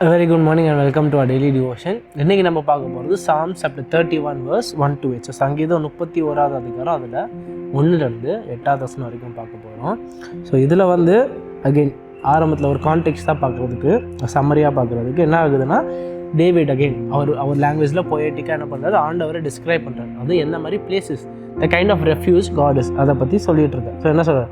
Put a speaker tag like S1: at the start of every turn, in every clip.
S1: A very good morning and welcome to our daily devotion. இன்றைக்கி நம்ம பார்க்க போகிறது Psalms chapter 31 verse 1-8. ஸோ சங்கீதம் 31வது அதிகாரம் அதில் 1லேருந்து 8வது வசனம் வரைக்கும் பார்க்க போகிறோம். ஸோ இதில் அகெயின் ஆரம்பத்தில் ஒரு கான்டெக்ஸ்ட் தான் பார்க்குறதுக்கு, சம்மரியாக பார்க்குறதுக்கு என்ன ஆகுதுன்னா, டேவிட் அகெயின் அவர் லாங்குவேஜில் பொயட்டிக்காக என்ன பண்ணுறாரு, ஆண்டவரை டிஸ்கிரைப் பண்ணுறாரு. அது எந்த மாதிரி places, the kind of refuge God is, அதை பற்றி சொல்லிகிட்டு இருக்கேன். ஸோ என்ன சொல்கிறார்,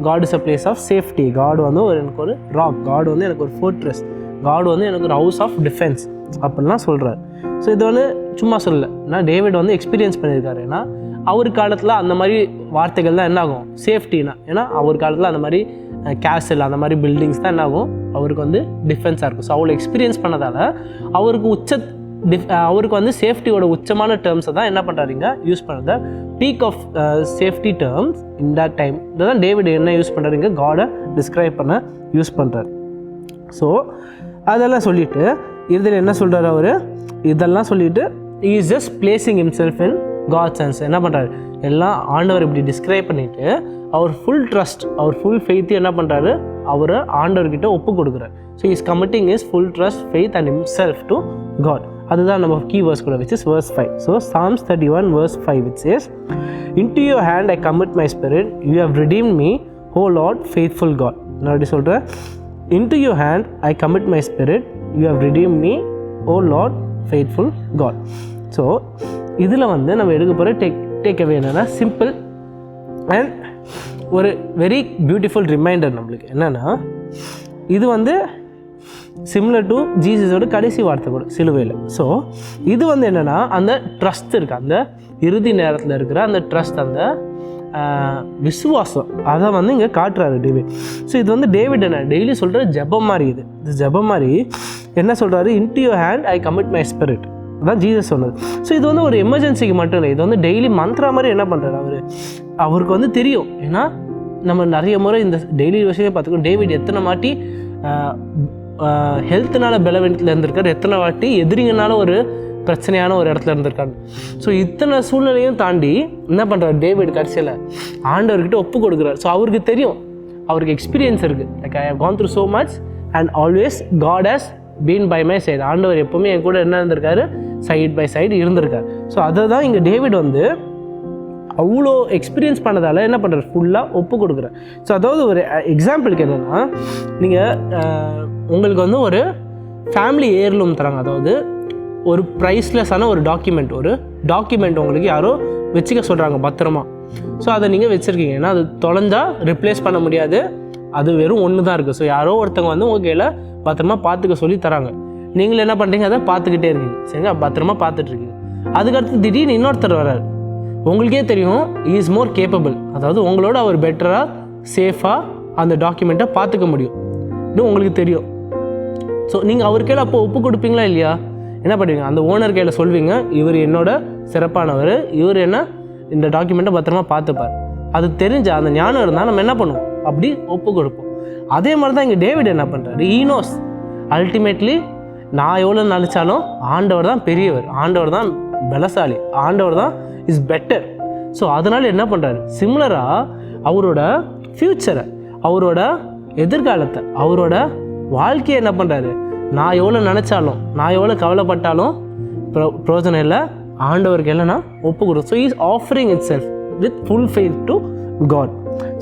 S1: God is a place of safety. God எனக்கு ஒரு ராக், காட் எனக்கு ஒரு ஃபோர்ட்ரெஸ், காட் எனக்கு ஒரு ஹவுஸ் ஆஃப் டிஃபென்ஸ் அப்படிலாம் சொல்கிறார். ஸோ இது சும்மா சொல்லலை, ஏன்னா டேவிட் எக்ஸ்பீரியன்ஸ் பண்ணியிருக்காரு. ஏன்னா அவர் காலத்தில் அந்த மாதிரி வார்த்தைகள் தான் என்ன ஆகும், சேஃப்டினா. ஏன்னா அவர் காலத்தில் அந்த மாதிரி கேசல், அந்த மாதிரி பில்டிங்ஸ் தான் என்ன ஆகும், அவருக்கு டிஃபென்ஸாக இருக்கும். ஸோ அவ்வளோ எக்ஸ்பீரியன்ஸ் பண்ணதால் அவருக்கு சேஃப்டியோட உச்சமான டேர்ம்ஸை தான் என்ன பண்ணுறாருங்க யூஸ் பண்ணுறது. Peak of safety terms in that time இதுதான் டேவிட் என்ன யூஸ் பண்ணுறாருங்க, காடை டிஸ்கிரைப் பண்ண யூஸ் பண்ணுறாரு. ஸோ அதெல்லாம் சொல்லிவிட்டு இதில் என்ன சொல்கிறார் அவர், இதெல்லாம் சொல்லிவிட்டு is just placing himself in God's hands. என்ன பண்ணுறாரு, எல்லாம் ஆண்டவர் இப்படி டிஸ்கிரைப் பண்ணிவிட்டு அவர் ஃபுல் ட்ரஸ்ட், அவர் ஃபுல் ஃபெய்த்து என்ன பண்ணுறாரு, அவர் ஆண்டவர்கிட்ட ஒப்பு கொடுக்குறாரு. So is committing is full trust, faith and himself to God. அதுதான் நம்ம கீ வேர்ஸ் கூட, which is verse 5. So Psalms 31 verse 5 it says, "Into your hand I commit my spirit, you have redeemed me, O Lord, faithful God." நான் எப்படி சொல்கிறேன், into your hand I commit my spirit, you have redeemed me, O Lord, faithful God. So இதில் நம்ம எடுக்க போகிற take away என்னென்னா, simple and ஒரு very beautiful reminder நம்மளுக்கு. என்னென்னா, இது சிமிலர் டு ஜீசஸோட கடைசி வார்த்தை கூட சிலுவையில். ஸோ இது என்னென்னா, அந்த ட்ரஸ்ட் இருக்குது, அந்த இறுதி நேரத்தில் இருக்கிற அந்த ட்ரஸ்ட், அந்த விசுவாசம், அதை இங்கே காட்டுறாரு டேவிட். ஸோ இது டேவிட் என்ன டெய்லி சொல்கிற ஜெபம் மாதிரி. இது ஜெபம் மாதிரி என்ன சொல்கிறாரு, into your hand I commit my spirit, அதான் ஜீசஸ் சொன்னது. ஸோ இது ஒரு எமர்ஜென்சிக்கு மட்டும் இல்லை, இது டெய்லி மந்த்ரா மாதிரி என்ன பண்ணுறாரு அவருக்கு தெரியும். ஏன்னா நம்ம நிறைய முறை இந்த டெய்லி விஷயத்தை பார்த்துக்கோ, டேவிட் எத்தனை வாட்டி ஹெல்த்னால பலவீனத்தில் இருந்திருக்காரு, எத்தனை வாட்டி எதிரிங்கனால ஒரு பிரச்சனையான ஒரு இடத்துல இருந்திருக்காரு. ஸோ இத்தனை சூழ்நிலையும் தாண்டி என்ன பண்ணுறாரு டேவிட், கடைசியில் ஆண்டவர்கிட்ட ஒப்பு கொடுக்குறாரு. ஸோ அவருக்கு தெரியும், அவருக்கு எக்ஸ்பீரியன்ஸ் இருக்குது. Like I have gone through so much and always God has been by my side. ஆண்டவர் எப்போவுமே என் கூட என்ன இருந்திருக்காரு, சைட் பை சைடு இருந்திருக்காரு. ஸோ அதை தான் இங்கே டேவிட் அவ்வளோ எக்ஸ்பீரியன்ஸ் பண்ணதால் என்ன பண்ணுறாரு, ஃபுல்லாக ஒப்பு கொடுக்குறாரு. ஸோ அதாவது ஒரு எக்ஸாம்பிளுக்கு என்னென்னா, நீங்கள் உங்களுக்கு ஒரு ஃபேமிலி ஏர்லூம் தராங்க, அதாவது ஒரு ப்ரைஸ்லெஸ்ஸான ஒரு டாக்குமெண்ட் உங்களுக்கு யாரோ வச்சுக்க சொல்கிறாங்க பத்திரமா. ஸோ அதை நீங்கள் வச்சுருக்கீங்க, ஏன்னா அது தொலைஞ்சா ரிப்ளேஸ் பண்ண முடியாது, அது வெறும் ஒன்று தான் இருக்குது. ஸோ யாரோ ஒருத்தவங்க உங்கள் கையில் பத்திரமா பார்த்துக்க சொல்லி தராங்க, நீங்களும் என்ன பண்ணுறீங்க, அதை பார்த்துக்கிட்டே இருக்கீங்க, சரிங்களா, பத்திரமா பார்த்துட்ருக்கீங்க. அதுக்கடுத்து திடீர்னு இன்னொருத்தர் வர்றாரு, உங்களுக்கே தெரியும் இஸ் மோர் கேப்பபிள், அதாவது உங்களோட அவர் பெட்டராக சேஃபாக அந்த டாக்குமெண்ட்டை பார்த்துக்க முடியும் இன்னும் உங்களுக்கு தெரியும். ஸோ நீங்கள் அவர் கையில் அப்போ ஒப்பு கொடுப்பீங்களா இல்லையா, என்ன பண்ணுவீங்க, அந்த ஓனர் கையில் சொல்வீங்க, இவர் என்னோட சிறப்பானவர், இவர் என்ன இந்த டாக்குமெண்ட்டை பத்திரமா பார்த்துப்பார். அது தெரிஞ்ச அந்த ஞானம் இருந்தால் நம்ம என்ன பண்ணுவோம், அப்படி ஒப்பு கொடுப்போம். அதே மாதிரி தான் இங்கே டேவிட் என்ன பண்ணுறாரு, ஈனோஸ் அல்டிமேட்லி நான் எவ்வளோ நினச்சாலும் ஆண்டவர் தான் பெரியவர், ஆண்டவர் தான் பலசாலி, ஆண்டவர் தான் இஸ் பெட்டர். ஸோ அதனால் என்ன பண்ணுறாரு, சிமிலராக அவரோட ஃப்யூச்சரை, அவரோட எதிர்காலத்தை, அவரோட வாழ்க்கையை என்ன பண்ணுறாரு, நான் எவ்வளோ நினச்சாலும், நான் எவ்வளோ கவலைப்பட்டாலும் பிரயோஜனம் இல்லை, ஆண்டவருக்கு இல்லைன்னா ஒப்பு கொடுக்கும். So is offering itself with full faith to God.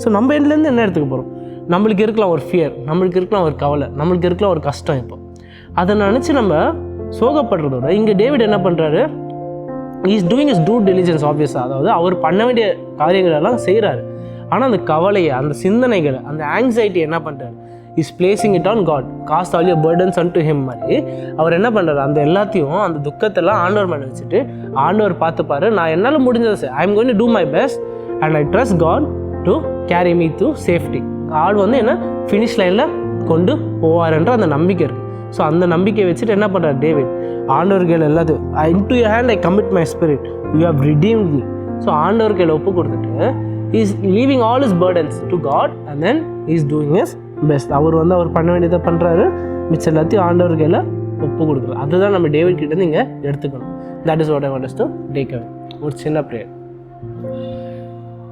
S1: So நம்ம எண்ட்லேருந்து என்ன எடுத்துக்க போகிறோம், நம்மளுக்கு இருக்கலாம் ஒரு ஃபியர், நம்மளுக்கு இருக்கலாம் ஒரு கவலை, நம்மளுக்கு இருக்கலாம் ஒரு கஷ்டம். இப்போ அதை நினச்சி நம்ம சோகப்படுறதோட இங்கே டேவிட் என்ன பண்ணுறாரு, is doing is due diligence ஆப்வியஸாக, அதாவது அவர் பண்ண வேண்டிய காரியங்களெல்லாம் செய்கிறாரு. ஆனால் அந்த கவலையை, அந்த சிந்தனைகளை, அந்த ஆங்ஸைட்டி என்ன பண்ணுறாரு, is placing it on God, cast all your burdens unto him மாதிரி அவர் என்ன பண்ணுறாரு, அந்த எல்லாத்தையும், அந்த துக்கத்தெல்லாம் ஆண்டவர் மேலே வச்சுட்டு ஆண்டவர் பார்த்துப்பாரு, நான் என்னால் முடிஞ்சது, I am going to do my best and I trust God to carry me to safety. God என்ன ஃபினிஷ் லைனில் கொண்டு போவார்ன்ற அந்த நம்பிக்கை இருக்குது. ஸோ அந்த நம்பிக்கையை வச்சுட்டு என்ன பண்ணுறாரு டேவிட், ஆண்டவர் கையில் எல்லாத்தையும், into your hand I commit my spirit, you have redeemed me. So ஆண்டவர் கையில் ஒப்பு கொடுத்துட்டு is leaving all his burdens to God and then is doing his best. அவர் அவர் பண்ண வேண்டியதை பண்ணுறாரு, மிச்சம் எல்லாத்தையும் ஆண்டவர் கையில் ஒப்பு கொடுக்குறாரு. அதுதான் நம்ம டேவிட் கிட்டேருந்து இங்கே எடுத்துக்கணும். That is what I want us to take away. ஒரு சின்ன prayer.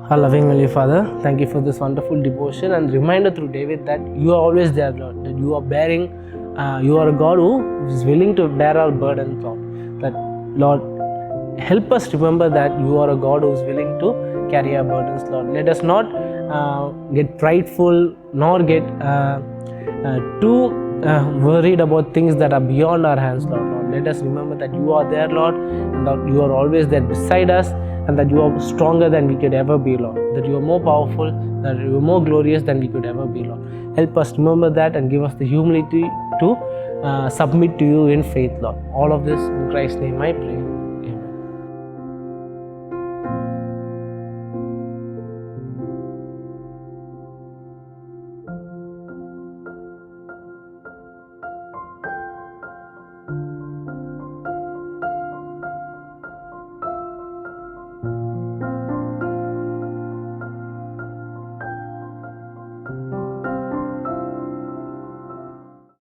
S1: Our loving Heavenly Father, thank you for this wonderful devotion and reminder through David that you are always there, Lord, that you are bearing you are a God who is willing to bear our burdens, Lord. That, Lord, help us remember that you are a God who is willing to carry our burdens, Lord. Let us not get prideful, nor get too worried about things that are beyond our hands, Lord. Let us remember that you are there, Lord, and that you are always there beside us, and that you are stronger than we could ever be, Lord. That you are more powerful, that you are more glorious than we could ever be, Lord. Help us remember that and give us the humility to submit to you in faith, Lord. All of this in Christ's name I pray.